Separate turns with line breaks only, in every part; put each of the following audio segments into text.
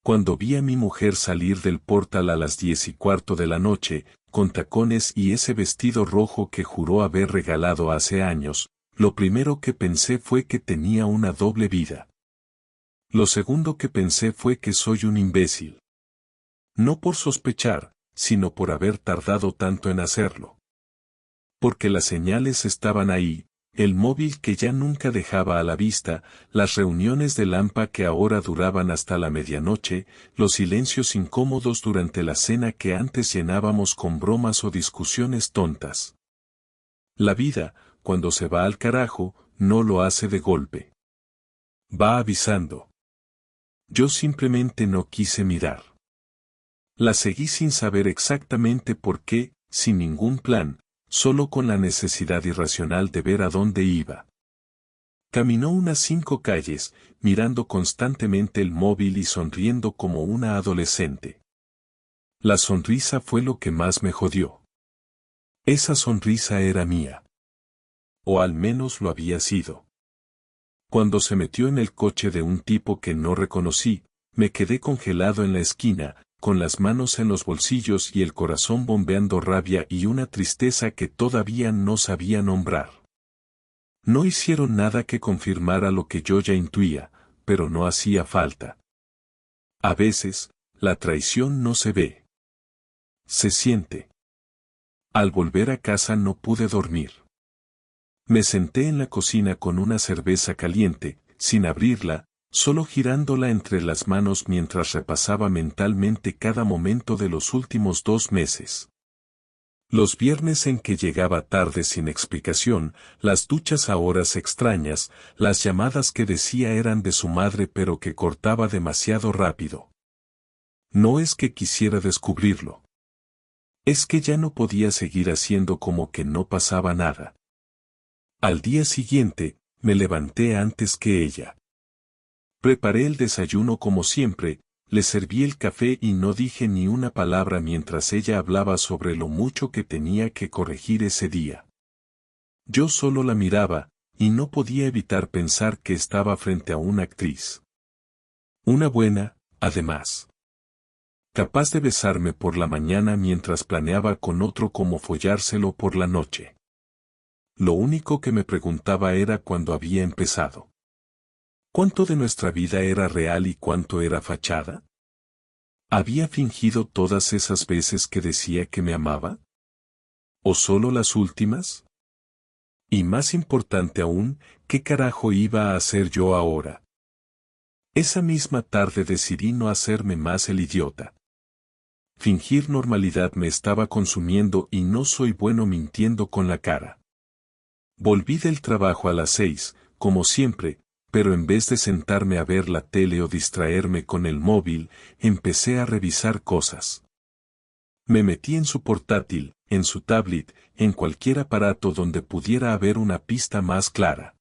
Cuando vi a mi mujer salir del portal a las 10:15 de la noche, con tacones y ese vestido rojo que juró haber regalado hace años, lo primero que pensé fue que tenía una doble vida. Lo segundo que pensé fue que soy un imbécil. No por sospechar, sino por haber tardado tanto en hacerlo. Porque las señales estaban ahí, el móvil que ya nunca dejaba a la vista, las reuniones de Lampa que ahora duraban hasta la medianoche, los silencios incómodos durante la cena que antes llenábamos con bromas o discusiones tontas. La vida, cuando se va al carajo, no lo hace de golpe. Va avisando. Yo simplemente no quise mirar. La seguí sin saber exactamente por qué, sin ningún plan, solo con la necesidad irracional de ver a dónde iba. Caminó unas 5 calles, mirando constantemente el móvil y sonriendo como una adolescente. La sonrisa fue lo que más me jodió. Esa sonrisa era mía. O al menos lo había sido. Cuando se metió en el coche de un tipo que no reconocí, me quedé congelado en la esquina, con las manos en los bolsillos y el corazón bombeando rabia y una tristeza que todavía no sabía nombrar. No hicieron nada que confirmara lo que yo ya intuía, pero no hacía falta. A veces, la traición no se ve. Se siente. Al volver a casa no pude dormir. Me senté en la cocina con una cerveza caliente, sin abrirla, solo girándola entre las manos mientras repasaba mentalmente cada momento de los últimos 2 meses. Los viernes en que llegaba tarde sin explicación, las duchas a horas extrañas, las llamadas que decía eran de su madre pero que cortaba demasiado rápido. No es que quisiera descubrirlo. Es que ya no podía seguir haciendo como que no pasaba nada. Al día siguiente, me levanté antes que ella. Preparé el desayuno como siempre, le serví el café y no dije ni una palabra mientras ella hablaba sobre lo mucho que tenía que corregir ese día. Yo solo la miraba, y no podía evitar pensar que estaba frente a una actriz. Una buena, además. Capaz de besarme por la mañana mientras planeaba con otro cómo follárselo por la noche. Lo único que me preguntaba era cuándo había empezado. ¿Cuánto de nuestra vida era real y cuánto era fachada? ¿Había fingido todas esas veces que decía que me amaba? ¿O solo las últimas? Y más importante aún, ¿qué carajo iba a hacer yo ahora? Esa misma tarde decidí no hacerme más el idiota. Fingir normalidad me estaba consumiendo y no soy bueno mintiendo con la cara. Volví del trabajo a las 6, como siempre, pero en vez de sentarme a ver la tele o distraerme con el móvil, empecé a revisar cosas. Me metí en su portátil, en su tablet, en cualquier aparato donde pudiera haber una pista más clara.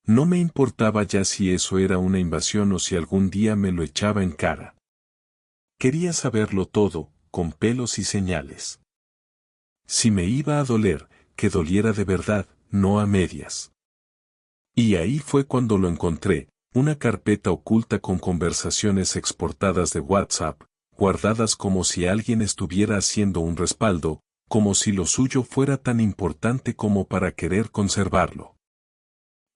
No me importaba ya si eso era una invasión o si algún día me lo echaba en cara. Quería saberlo todo, con pelos y señales. Si me iba a doler, que doliera de verdad, no a medias. Y ahí fue cuando lo encontré, una carpeta oculta con conversaciones exportadas de WhatsApp, guardadas como si alguien estuviera haciendo un respaldo, como si lo suyo fuera tan importante como para querer conservarlo.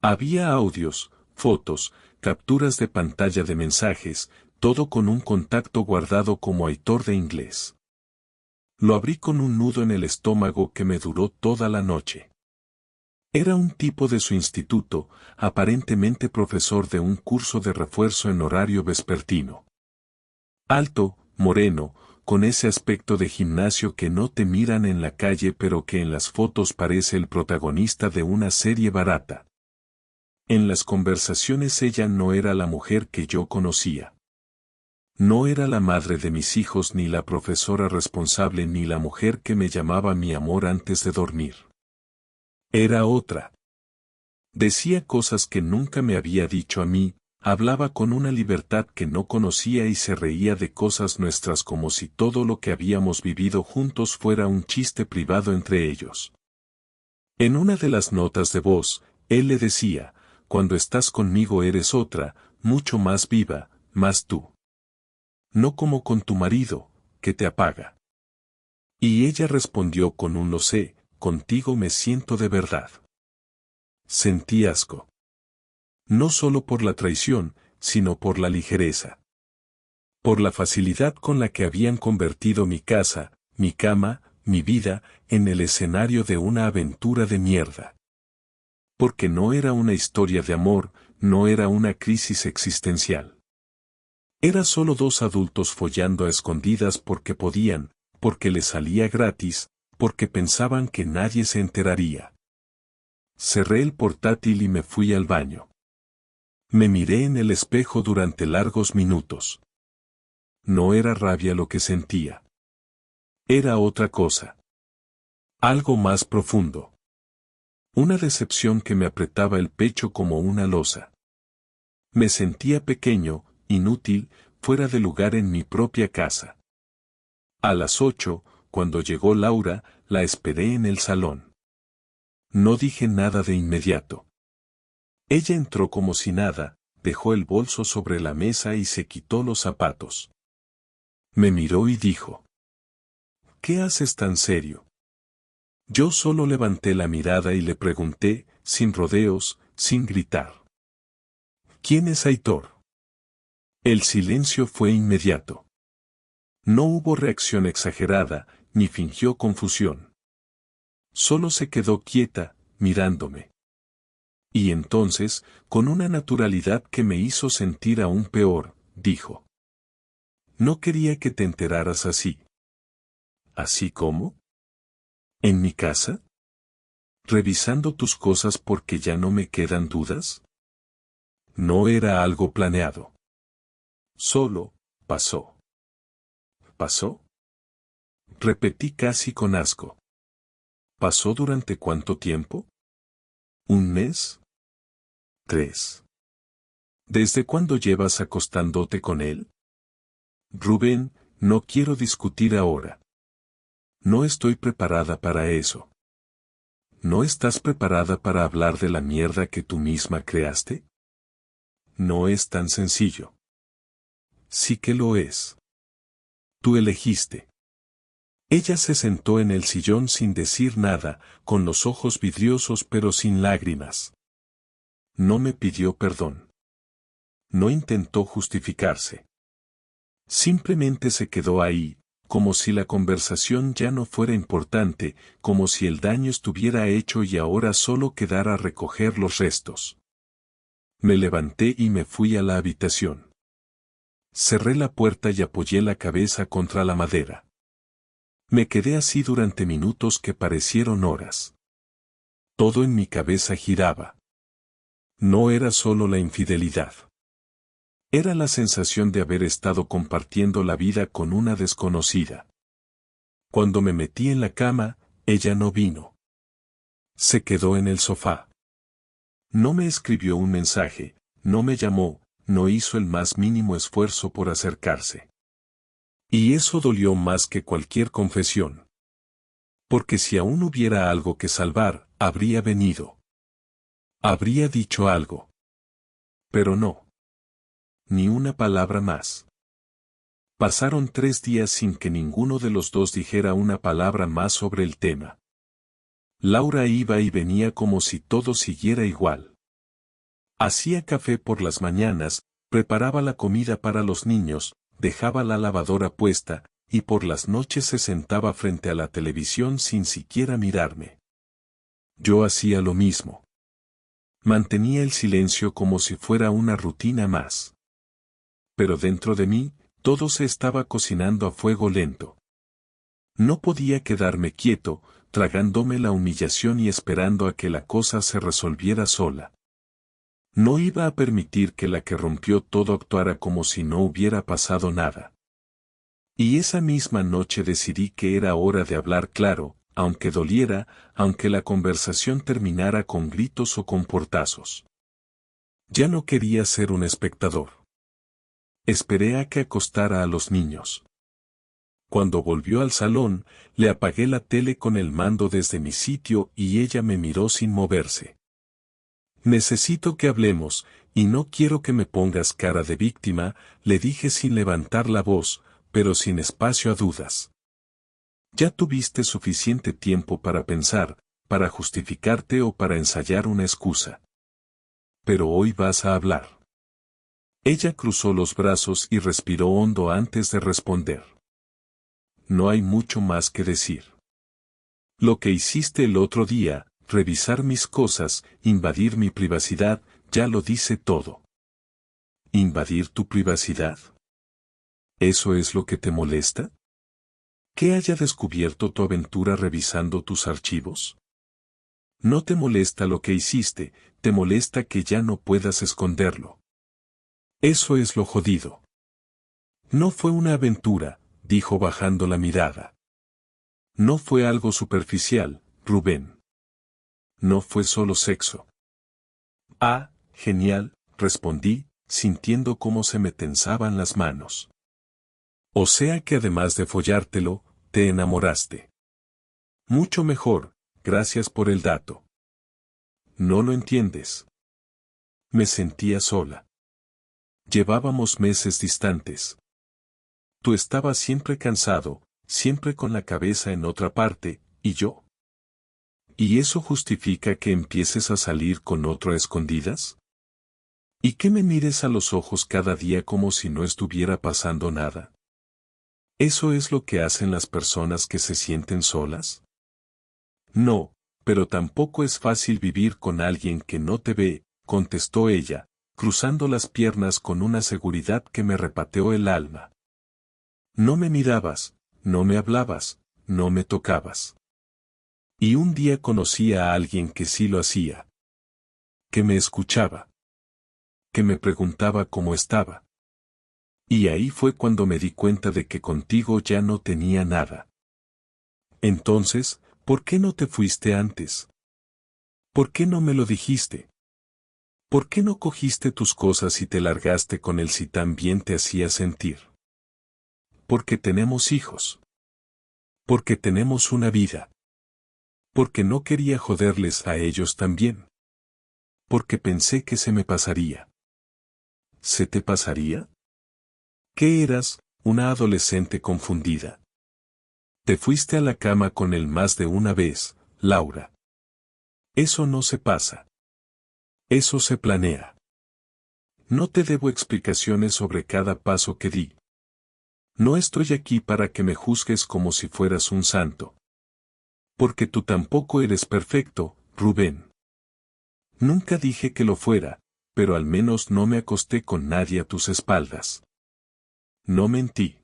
Había audios, fotos, capturas de pantalla de mensajes, todo con un contacto guardado como Aitor de inglés. Lo abrí con un nudo en el estómago que me duró toda la noche. Era un tipo de su instituto, aparentemente profesor de un curso de refuerzo en horario vespertino. Alto, moreno, con ese aspecto de gimnasio que no te miran en la calle pero que en las fotos parece el protagonista de una serie barata. En las conversaciones ella no era la mujer que yo conocía. No era la madre de mis hijos ni la profesora responsable ni la mujer que me llamaba mi amor antes de dormir. Era otra. Decía cosas que nunca me había dicho a mí, hablaba con una libertad que no conocía y se reía de cosas nuestras como si todo lo que habíamos vivido juntos fuera un chiste privado entre ellos. En una de las notas de voz, él le decía, cuando estás conmigo eres otra, mucho más viva, más tú. No como con tu marido, que te apaga. Y ella respondió con un lo sé, contigo me siento de verdad. Sentí asco. No solo por la traición, sino por la ligereza. Por la facilidad con la que habían convertido mi casa, mi cama, mi vida, en el escenario de una aventura de mierda. Porque no era una historia de amor, no era una crisis existencial. Era solo dos adultos follando a escondidas porque podían, porque les salía gratis, porque pensaban que nadie se enteraría. Cerré el portátil y me fui al baño. Me miré en el espejo durante largos minutos. No era rabia lo que sentía. Era otra cosa. Algo más profundo. Una decepción que me apretaba el pecho como una losa. Me sentía pequeño, inútil, fuera de lugar en mi propia casa. A las 8, cuando llegó Laura, la esperé en el salón. No dije nada de inmediato. Ella entró como si nada, dejó el bolso sobre la mesa y se quitó los zapatos. Me miró y dijo: ¿Qué haces tan serio? Yo solo levanté la mirada y le pregunté, sin rodeos, sin gritar: ¿Quién es Aitor? El silencio fue inmediato. No hubo reacción exagerada, ni fingió confusión. Solo se quedó quieta, mirándome. Y entonces, con una naturalidad que me hizo sentir aún peor, dijo: No quería que te enteraras así. ¿Así cómo? ¿En mi casa? ¿Revisando tus cosas porque ya no me quedan dudas? No era algo planeado. Solo, pasó. ¿Pasó? Repetí casi con asco. ¿Pasó durante cuánto tiempo? ¿Un mes? 3. ¿Desde cuándo llevas acostándote con él? Rubén, no quiero discutir ahora. No estoy preparada para eso. ¿No estás preparada para hablar de la mierda que tú misma creaste? No es tan sencillo. Sí que lo es. Tú elegiste. Ella se sentó en el sillón sin decir nada, con los ojos vidriosos pero sin lágrimas. No me pidió perdón. No intentó justificarse. Simplemente se quedó ahí, como si la conversación ya no fuera importante, como si el daño estuviera hecho y ahora solo quedara recoger los restos. Me levanté y me fui a la habitación. Cerré la puerta y apoyé la cabeza contra la madera. Me quedé así durante minutos que parecieron horas. Todo en mi cabeza giraba. No era solo la infidelidad. Era la sensación de haber estado compartiendo la vida con una desconocida. Cuando me metí en la cama, ella no vino. Se quedó en el sofá. No me escribió un mensaje, no me llamó, no hizo el más mínimo esfuerzo por acercarse. Y eso dolió más que cualquier confesión. Porque si aún hubiera algo que salvar, habría venido. Habría dicho algo. Pero no. Ni una palabra más. Pasaron 3 días sin que ninguno de los dos dijera una palabra más sobre el tema. Laura iba y venía como si todo siguiera igual. Hacía café por las mañanas, preparaba la comida para los niños, dejaba la lavadora puesta, y por las noches se sentaba frente a la televisión sin siquiera mirarme. Yo hacía lo mismo. Mantenía el silencio como si fuera una rutina más. Pero dentro de mí, todo se estaba cocinando a fuego lento. No podía quedarme quieto, tragándome la humillación y esperando a que la cosa se resolviera sola. No iba a permitir que la que rompió todo actuara como si no hubiera pasado nada. Y esa misma noche decidí que era hora de hablar claro, aunque doliera, aunque la conversación terminara con gritos o con portazos. Ya no quería ser un espectador. Esperé a que acostara a los niños. Cuando volvió al salón, le apagué la tele con el mando desde mi sitio y ella me miró sin moverse. Necesito que hablemos, Y no quiero que me pongas cara de víctima, le dije sin levantar la voz, pero sin espacio a dudas. Ya tuviste suficiente tiempo para pensar, para justificarte o para ensayar una excusa. Pero hoy vas a hablar. Ella cruzó los brazos y respiró hondo antes de responder. No hay mucho más que decir. Lo que hiciste el otro día, revisar mis cosas, invadir mi privacidad, ya lo dice todo. ¿Invadir tu privacidad? ¿Eso es lo que te molesta? ¿Que haya descubierto tu aventura revisando tus archivos? No te molesta lo que hiciste, te molesta que ya no puedas esconderlo. Eso es lo jodido. No fue una aventura, dijo bajando la mirada. No fue algo superficial, Rubén. No fue solo sexo. Ah, genial, respondí, sintiendo cómo se me tensaban las manos. O sea que además de follártelo, te enamoraste. Mucho mejor, gracias por el dato. No lo entiendes. Me sentía sola. Llevábamos meses distantes. Tú estabas siempre cansado, siempre con la cabeza en otra parte, y yo. ¿Y eso justifica que empieces a salir con otro a escondidas? ¿Y que me mires a los ojos cada día como si no estuviera pasando nada? ¿Eso es lo que hacen las personas que se sienten solas? No, pero tampoco es fácil vivir con alguien que no te ve, contestó ella, cruzando las piernas con una seguridad que me repateó el alma. No me mirabas, no me hablabas, no me tocabas. Y un día conocí a alguien que sí lo hacía. Que me escuchaba. Que me preguntaba cómo estaba. Y ahí fue cuando me di cuenta de que contigo ya no tenía nada. Entonces, ¿por qué no te fuiste antes? ¿Por qué no me lo dijiste? ¿Por qué no cogiste tus cosas y te largaste con él si tan bien te hacía sentir? Porque tenemos hijos. Porque tenemos una vida. Porque no quería joderles a ellos también. Porque pensé que se me pasaría. ¿Se te pasaría? ¿Qué eras? Una adolescente confundida. Te fuiste a la cama con él más de una vez, Laura. Eso no se pasa. Eso se planea. No te debo explicaciones sobre cada paso que di. No estoy aquí para que me juzgues como si fueras un santo. Porque tú tampoco eres perfecto, Rubén. Nunca dije que lo fuera, pero al menos no me acosté con nadie a tus espaldas. No mentí.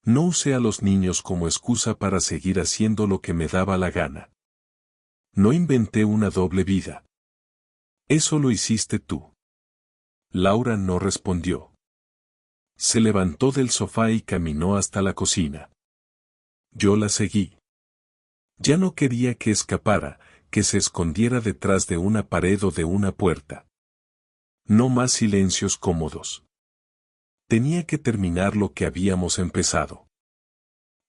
No usé a los niños como excusa para seguir haciendo lo que me daba la gana. No inventé una doble vida. Eso lo hiciste tú. Laura no respondió. Se levantó del sofá y caminó hasta la cocina. Yo la seguí. Ya no quería que escapara, que se escondiera detrás de una pared o de una puerta. No más silencios cómodos. Tenía que terminar lo que habíamos empezado.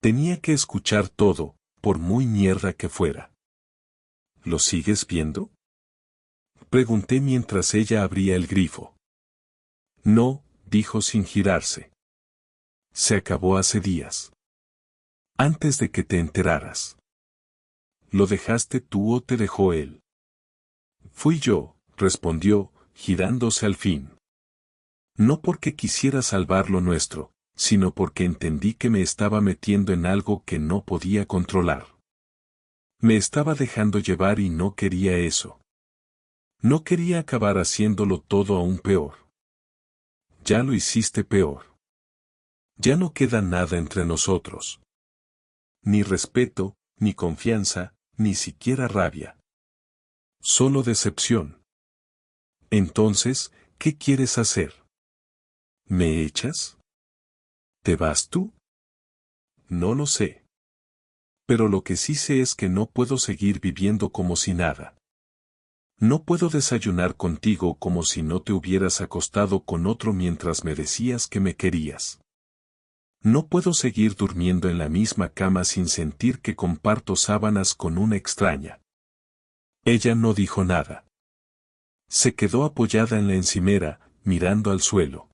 Tenía que escuchar todo, por muy mierda que fuera. ¿Lo sigues viendo? Pregunté mientras ella abría el grifo. No, dijo sin girarse. Se acabó hace días. Antes de que te enteraras. ¿Lo dejaste tú o te dejó él? Fui yo, respondió, girándose al fin. No porque quisiera salvar lo nuestro, sino porque entendí que me estaba metiendo en algo que no podía controlar. Me estaba dejando llevar y no quería eso. No quería acabar haciéndolo todo aún peor. Ya lo hiciste peor. Ya no queda nada entre nosotros. Ni respeto, ni confianza, ni siquiera rabia. Solo decepción. Entonces, ¿qué quieres hacer? ¿Me echas? ¿Te vas tú? No lo sé. Pero lo que sí sé es que no puedo seguir viviendo como si nada. No puedo desayunar contigo como si no te hubieras acostado con otro mientras me decías que me querías. No puedo seguir durmiendo en la misma cama sin sentir que comparto sábanas con una extraña. Ella no dijo nada. Se quedó apoyada en la encimera, mirando al suelo.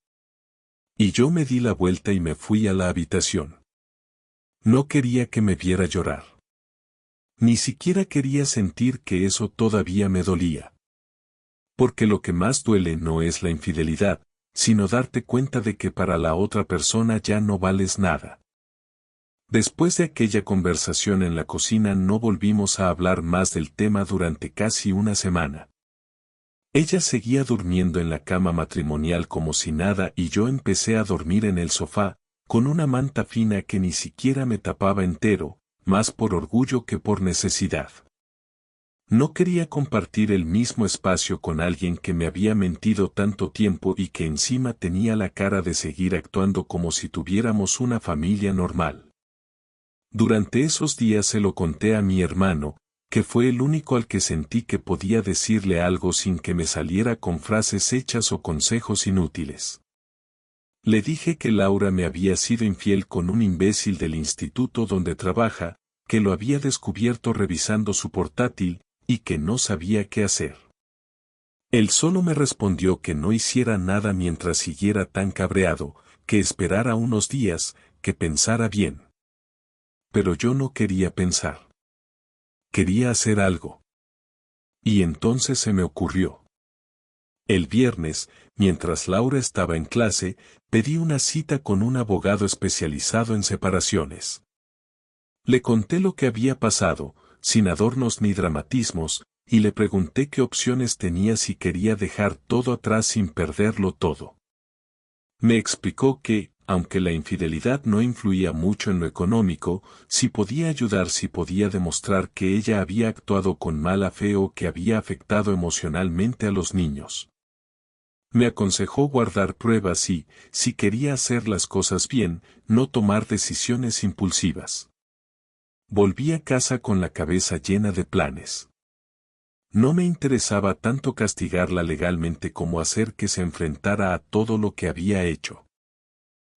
Y yo me di la vuelta y me fui a la habitación. No quería que me viera llorar. Ni siquiera quería sentir que eso todavía me dolía. Porque lo que más duele no es la infidelidad, sino darte cuenta de que para la otra persona ya no vales nada. Después de aquella conversación en la cocina no volvimos a hablar más del tema durante casi una semana. Ella seguía durmiendo en la cama matrimonial como si nada y yo empecé a dormir en el sofá, con una manta fina que ni siquiera me tapaba entero, más por orgullo que por necesidad. No quería compartir el mismo espacio con alguien que me había mentido tanto tiempo y que encima tenía la cara de seguir actuando como si tuviéramos una familia normal. Durante esos días se lo conté a mi hermano, que fue el único al que sentí que podía decirle algo sin que me saliera con frases hechas o consejos inútiles. Le dije que Laura me había sido infiel con un imbécil del instituto donde trabaja, que lo había descubierto revisando su portátil, y que no sabía qué hacer. Él solo me respondió que no hiciera nada mientras siguiera tan cabreado, que esperara unos días, que pensara bien. Pero yo no quería pensar. Quería hacer algo. Y entonces se me ocurrió. El viernes, mientras Laura estaba en clase, pedí una cita con un abogado especializado en separaciones. Le conté lo que había pasado, sin adornos ni dramatismos, y le pregunté qué opciones tenía si quería dejar todo atrás sin perderlo todo. Me explicó que, aunque la infidelidad no influía mucho en lo económico, si podía ayudar, si podía demostrar que ella había actuado con mala fe o que había afectado emocionalmente a los niños. Me aconsejó guardar pruebas y, si quería hacer las cosas bien, no tomar decisiones impulsivas. Volví a casa con la cabeza llena de planes. No me interesaba tanto castigarla legalmente como hacer que se enfrentara a todo lo que había hecho.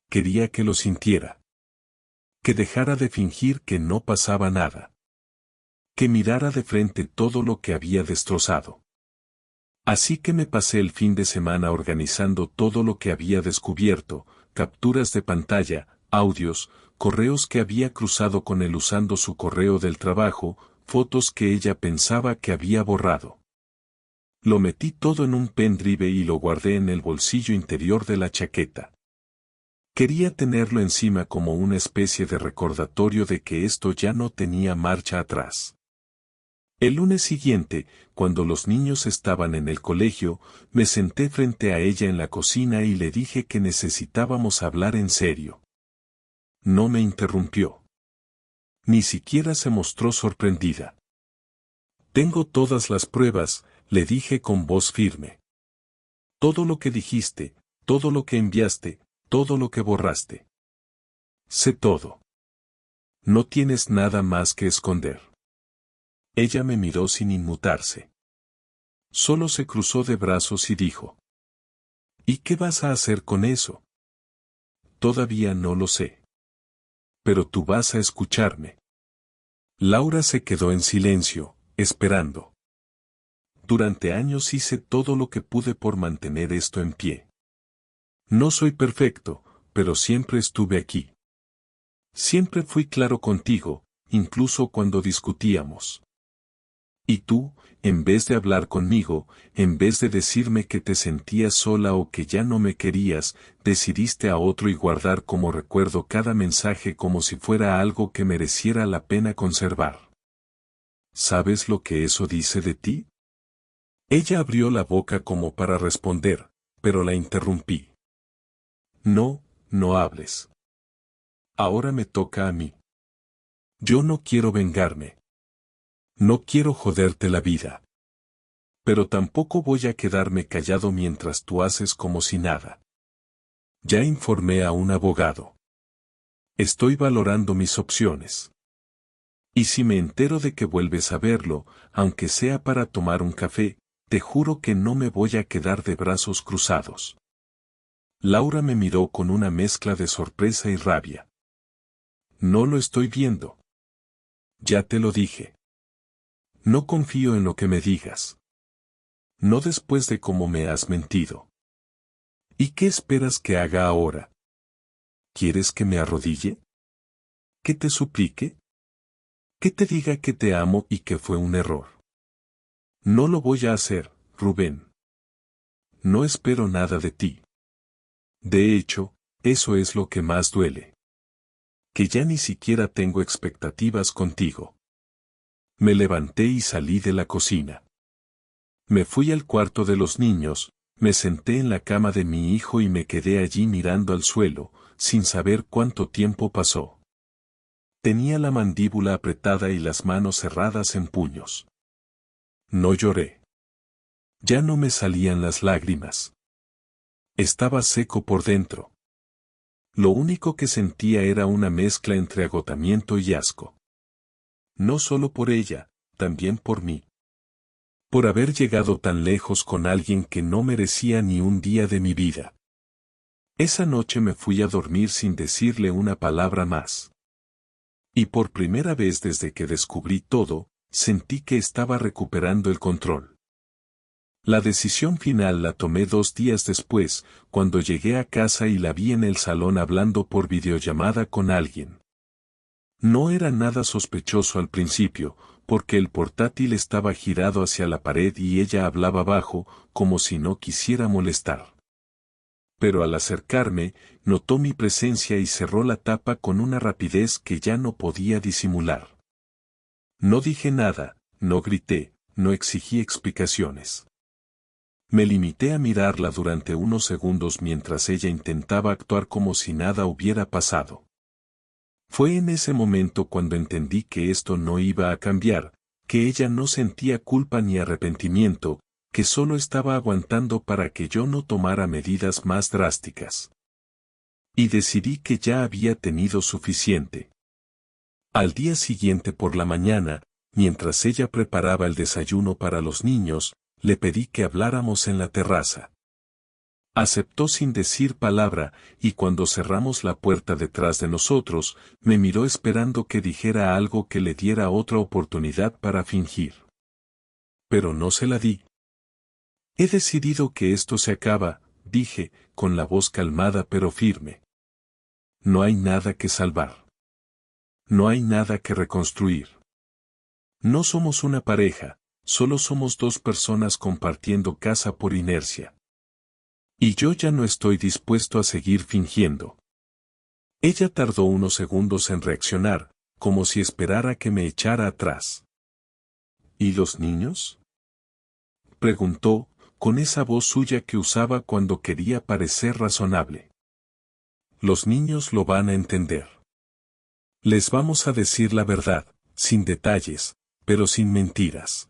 Quería que lo sintiera. Que dejara de fingir que no pasaba nada. Que mirara de frente todo lo que había destrozado. Así que me pasé el fin de semana organizando todo lo que había descubierto, capturas de pantalla, audios, correos que había cruzado con él usando su correo del trabajo, fotos que ella pensaba que había borrado. Lo metí todo en un pendrive y lo guardé en el bolsillo interior de la chaqueta. Quería tenerlo encima como una especie de recordatorio de que esto ya no tenía marcha atrás. El lunes siguiente, cuando los niños estaban en el colegio, me senté frente a ella en la cocina y le dije que necesitábamos hablar en serio. No me interrumpió. Ni siquiera se mostró sorprendida. Tengo todas las pruebas, le dije con voz firme. Todo lo que dijiste, todo lo que enviaste, todo lo que borraste. Sé todo. No tienes nada más que esconder. Ella me miró sin inmutarse. Solo se cruzó de brazos y dijo: ¿Y qué vas a hacer con eso? Todavía no lo sé. Pero tú vas a escucharme. Laura se quedó en silencio, esperando. Durante años hice todo lo que pude por mantener esto en pie. No soy perfecto, pero siempre estuve aquí. Siempre fui claro contigo, incluso cuando discutíamos. Y tú, en vez de hablar conmigo, en vez de decirme que te sentías sola o que ya no me querías, decidiste a otro y guardar como recuerdo cada mensaje como si fuera algo que mereciera la pena conservar. ¿Sabes lo que eso dice de ti? Ella abrió la boca como para responder, pero la interrumpí. No, no hables. Ahora me toca a mí. Yo no quiero vengarme. No quiero joderte la vida. Pero tampoco voy a quedarme callado mientras tú haces como si nada. Ya informé a un abogado. Estoy valorando mis opciones. Y si me entero de que vuelves a verlo, aunque sea para tomar un café, te juro que no me voy a quedar de brazos cruzados. Laura me miró con una mezcla de sorpresa y rabia. No lo estoy viendo. Ya te lo dije. No confío en lo que me digas. No después de cómo me has mentido. ¿Y qué esperas que haga ahora? ¿Quieres que me arrodille? ¿Que te suplique? ¿Que te diga que te amo y que fue un error? No lo voy a hacer, Rubén. No espero nada de ti. De hecho, eso es lo que más duele. Que ya ni siquiera tengo expectativas contigo. Me levanté y salí de la cocina. Me fui al cuarto de los niños, me senté en la cama de mi hijo y me quedé allí mirando al suelo, sin saber cuánto tiempo pasó. Tenía la mandíbula apretada y las manos cerradas en puños. No lloré. Ya no me salían las lágrimas. Estaba seco por dentro. Lo único que sentía era una mezcla entre agotamiento y asco. No solo por ella, también por mí. Por haber llegado tan lejos con alguien que no merecía ni un día de mi vida. Esa noche me fui a dormir sin decirle una palabra más. Y por primera vez desde que descubrí todo, sentí que estaba recuperando el control. La decisión final la tomé 2 días después, cuando llegué a casa y la vi en el salón hablando por videollamada con alguien. No era nada sospechoso al principio, porque el portátil estaba girado hacia la pared y ella hablaba bajo, como si no quisiera molestar. Pero al acercarme, notó mi presencia y cerró la tapa con una rapidez que ya no podía disimular. No dije nada, no grité, no exigí explicaciones. Me limité a mirarla durante unos segundos mientras ella intentaba actuar como si nada hubiera pasado. Fue en ese momento cuando entendí que esto no iba a cambiar, que ella no sentía culpa ni arrepentimiento, que solo estaba aguantando para que yo no tomara medidas más drásticas. Y decidí que ya había tenido suficiente. Al día siguiente por la mañana, mientras ella preparaba el desayuno para los niños, le pedí que habláramos en la terraza. Aceptó sin decir palabra, y cuando cerramos la puerta detrás de nosotros, me miró esperando que dijera algo que le diera otra oportunidad para fingir. Pero no se la di. He decidido que esto se acaba, dije, con la voz calmada pero firme. No hay nada que salvar. No hay nada que reconstruir. No somos una pareja, solo somos dos personas compartiendo casa por inercia. Y yo ya no estoy dispuesto a seguir fingiendo. Ella tardó unos segundos en reaccionar, como si esperara que me echara atrás. ¿Y los niños?, preguntó, con esa voz suya que usaba cuando quería parecer razonable. Los niños lo van a entender. Les vamos a decir la verdad, sin detalles, pero sin mentiras.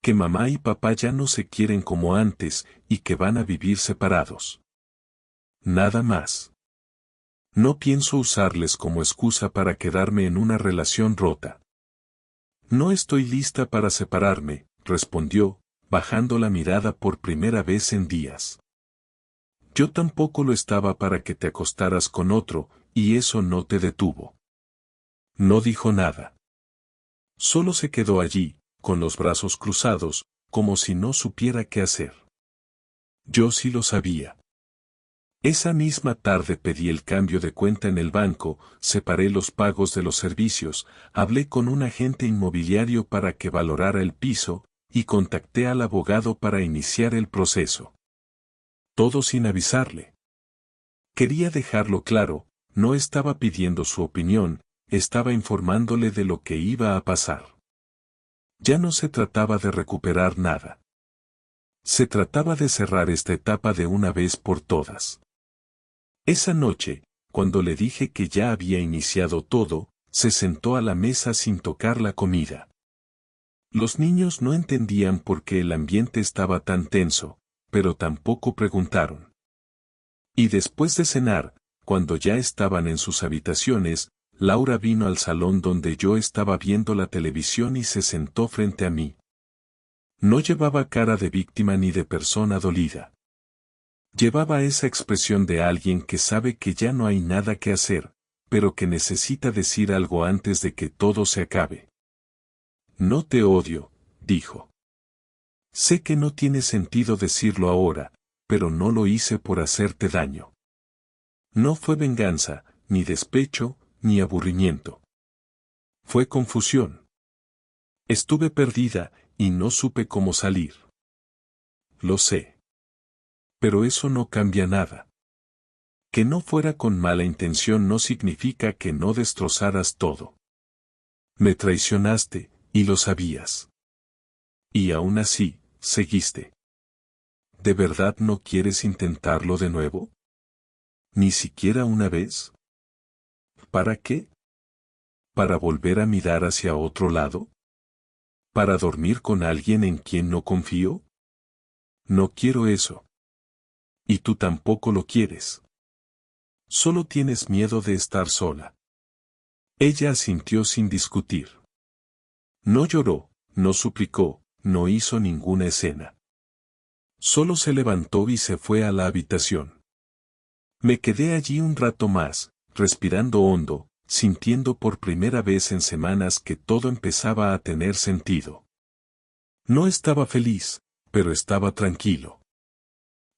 Que mamá y papá ya no se quieren como antes y que van a vivir separados. Nada más. No pienso usarles como excusa para quedarme en una relación rota. No estoy lista para separarme, respondió, bajando la mirada por primera vez en días. Yo tampoco lo estaba para que te acostaras con otro, y eso no te detuvo. No dijo nada. Solo se quedó allí, con los brazos cruzados, como si no supiera qué hacer. Yo sí lo sabía. Esa misma tarde pedí el cambio de cuenta en el banco, separé los pagos de los servicios, hablé con un agente inmobiliario para que valorara el piso, y contacté al abogado para iniciar el proceso. Todo sin avisarle. Quería dejarlo claro, no estaba pidiendo su opinión, estaba informándole de lo que iba a pasar. Ya no se trataba de recuperar nada. Se trataba de cerrar esta etapa de una vez por todas. Esa noche, cuando le dije que ya había iniciado todo, se sentó a la mesa sin tocar la comida. Los niños no entendían por qué el ambiente estaba tan tenso, pero tampoco preguntaron. Y después de cenar, cuando ya estaban en sus habitaciones, Laura vino al salón donde yo estaba viendo la televisión y se sentó frente a mí. No llevaba cara de víctima ni de persona dolida. Llevaba esa expresión de alguien que sabe que ya no hay nada que hacer, pero que necesita decir algo antes de que todo se acabe. No te odio, dijo. Sé que no tiene sentido decirlo ahora, pero no lo hice por hacerte daño. No fue venganza, ni despecho, ni aburrimiento. Fue confusión. Estuve perdida, y no supe cómo salir. Lo sé. Pero eso no cambia nada. Que no fuera con mala intención no significa que no destrozaras todo. Me traicionaste, y lo sabías. Y aún así, seguiste. ¿De verdad no quieres intentarlo de nuevo? ¿Ni siquiera una vez? ¿Para qué? ¿Para volver a mirar hacia otro lado? ¿Para dormir con alguien en quien no confío? No quiero eso. Y tú tampoco lo quieres. Solo tienes miedo de estar sola. Ella asintió sin discutir. No lloró, no suplicó, no hizo ninguna escena. Solo se levantó y se fue a la habitación. Me quedé allí un rato más, respirando hondo, sintiendo por primera vez en semanas que todo empezaba a tener sentido. No estaba feliz, pero estaba tranquilo.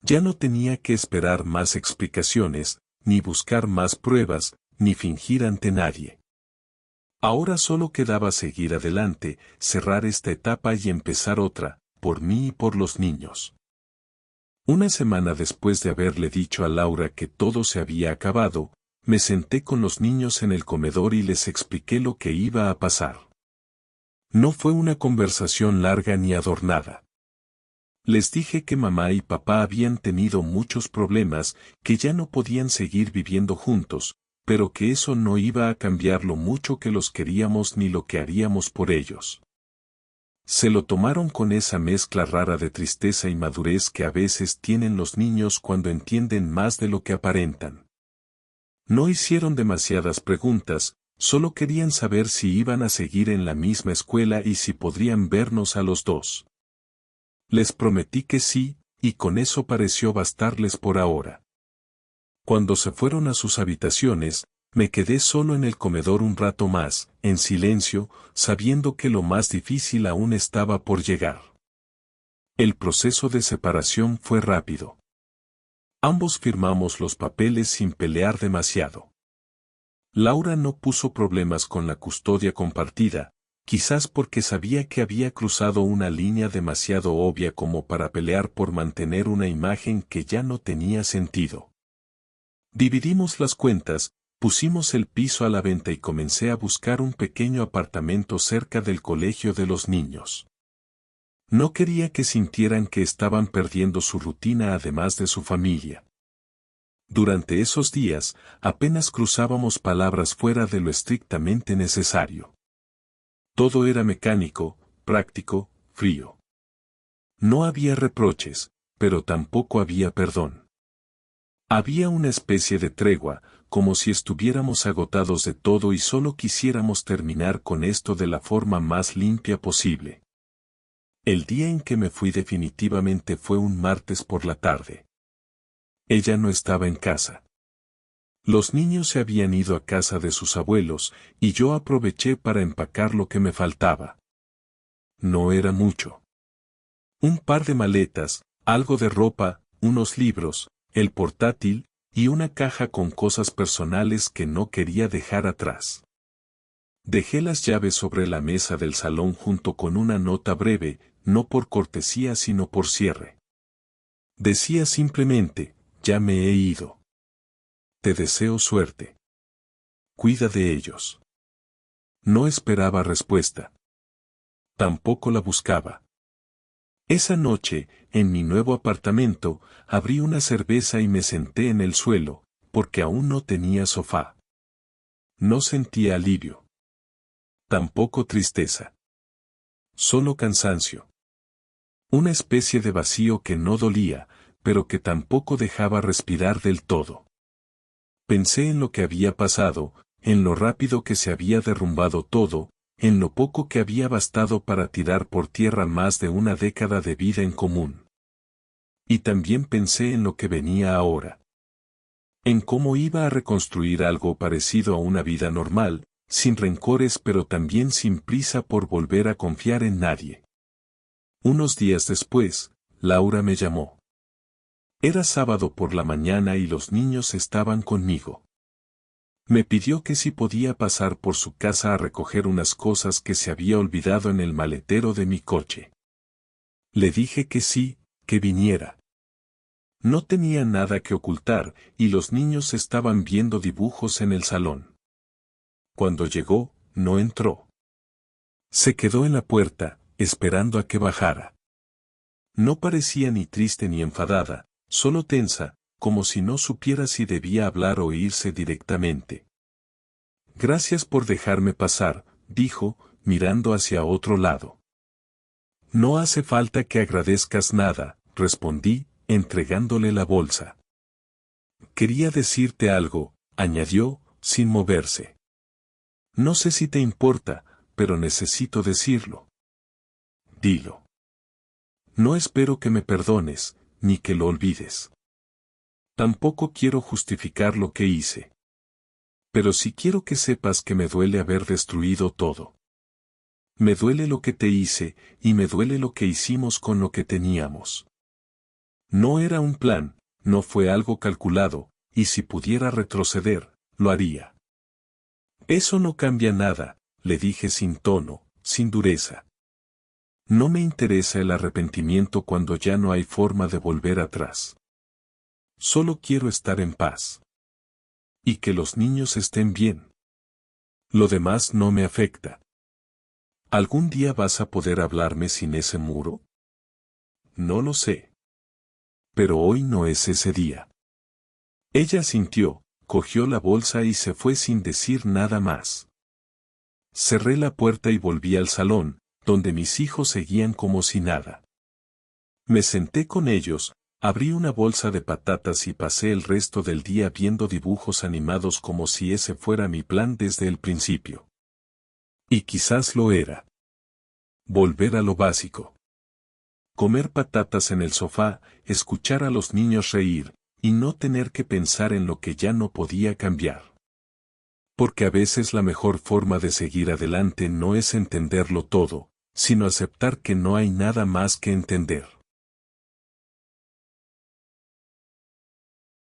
Ya no tenía que esperar más explicaciones, ni buscar más pruebas, ni fingir ante nadie. Ahora solo quedaba seguir adelante, cerrar esta etapa y empezar otra, por mí y por los niños. Una semana después de haberle dicho a Laura que todo se había acabado, me senté con los niños en el comedor y les expliqué lo que iba a pasar. No fue una conversación larga ni adornada. Les dije que mamá y papá habían tenido muchos problemas, que ya no podían seguir viviendo juntos, pero que eso no iba a cambiar lo mucho que los queríamos ni lo que haríamos por ellos. Se lo tomaron con esa mezcla rara de tristeza y madurez que a veces tienen los niños cuando entienden más de lo que aparentan. No hicieron demasiadas preguntas, solo querían saber si iban a seguir en la misma escuela y si podrían vernos a los dos. Les prometí que sí, y con eso pareció bastarles por ahora. Cuando se fueron a sus habitaciones, me quedé solo en el comedor un rato más, en silencio, sabiendo que lo más difícil aún estaba por llegar. El proceso de separación fue rápido. Ambos firmamos los papeles sin pelear demasiado. Laura no puso problemas con la custodia compartida, quizás porque sabía que había cruzado una línea demasiado obvia como para pelear por mantener una imagen que ya no tenía sentido. Dividimos las cuentas, pusimos el piso a la venta y comencé a buscar un pequeño apartamento cerca del colegio de los niños. No quería que sintieran que estaban perdiendo su rutina además de su familia. Durante esos días, apenas cruzábamos palabras fuera de lo estrictamente necesario. Todo era mecánico, práctico, frío. No había reproches, pero tampoco había perdón. Había una especie de tregua, como si estuviéramos agotados de todo y solo quisiéramos terminar con esto de la forma más limpia posible. El día en que me fui definitivamente fue un martes por la tarde. Ella no estaba en casa. Los niños se habían ido a casa de sus abuelos, y yo aproveché para empacar lo que me faltaba. No era mucho. Un par de maletas, algo de ropa, unos libros, el portátil, y una caja con cosas personales que no quería dejar atrás. Dejé las llaves sobre la mesa del salón junto con una nota breve, no por cortesía sino por cierre. Decía simplemente, ya me he ido. Te deseo suerte. Cuida de ellos. No esperaba respuesta. Tampoco la buscaba. Esa noche, en mi nuevo apartamento, abrí una cerveza y me senté en el suelo, porque aún no tenía sofá. No sentía alivio. Tampoco tristeza. Solo cansancio. Una especie de vacío que no dolía, pero que tampoco dejaba respirar del todo. Pensé en lo que había pasado, en lo rápido que se había derrumbado todo, en lo poco que había bastado para tirar por tierra más de una década de vida en común. Y también pensé en lo que venía ahora. En cómo iba a reconstruir algo parecido a una vida normal, sin rencores pero también sin prisa por volver a confiar en nadie. Unos días después, Laura me llamó. Era sábado por la mañana y los niños estaban conmigo. Me pidió que si podía pasar por su casa a recoger unas cosas que se había olvidado en el maletero de mi coche. Le dije que sí, que viniera. No tenía nada que ocultar, y los niños estaban viendo dibujos en el salón. Cuando llegó, no entró. Se quedó en la puerta, esperando a que bajara. No parecía ni triste ni enfadada, solo tensa, como si no supiera si debía hablar o irse directamente. Gracias por dejarme pasar, dijo, mirando hacia otro lado. No hace falta que agradezcas nada, respondí, entregándole la bolsa. Quería decirte algo, añadió, sin moverse. No sé si te importa, pero necesito decirlo. Dilo. No espero que me perdones, ni que lo olvides. Tampoco quiero justificar lo que hice. Pero sí quiero que sepas que me duele haber destruido todo. Me duele lo que te hice, y me duele lo que hicimos con lo que teníamos. No era un plan, no fue algo calculado, y si pudiera retroceder, lo haría. Eso no cambia nada, le dije sin tono, sin dureza. No me interesa el arrepentimiento cuando ya no hay forma de volver atrás. Solo quiero estar en paz. Y que los niños estén bien. Lo demás no me afecta. ¿Algún día vas a poder hablarme sin ese muro? No lo sé. Pero hoy no es ese día. Ella asintió, cogió la bolsa y se fue sin decir nada más. Cerré la puerta y volví al salón, donde mis hijos seguían como si nada. Me senté con ellos, abrí una bolsa de patatas y pasé el resto del día viendo dibujos animados como si ese fuera mi plan desde el principio. Y quizás lo era. Volver a lo básico. Comer patatas en el sofá, escuchar a los niños reír, y no tener que pensar en lo que ya no podía cambiar. Porque a veces la mejor forma de seguir adelante no es entenderlo todo, sino aceptar que no hay nada más que entender.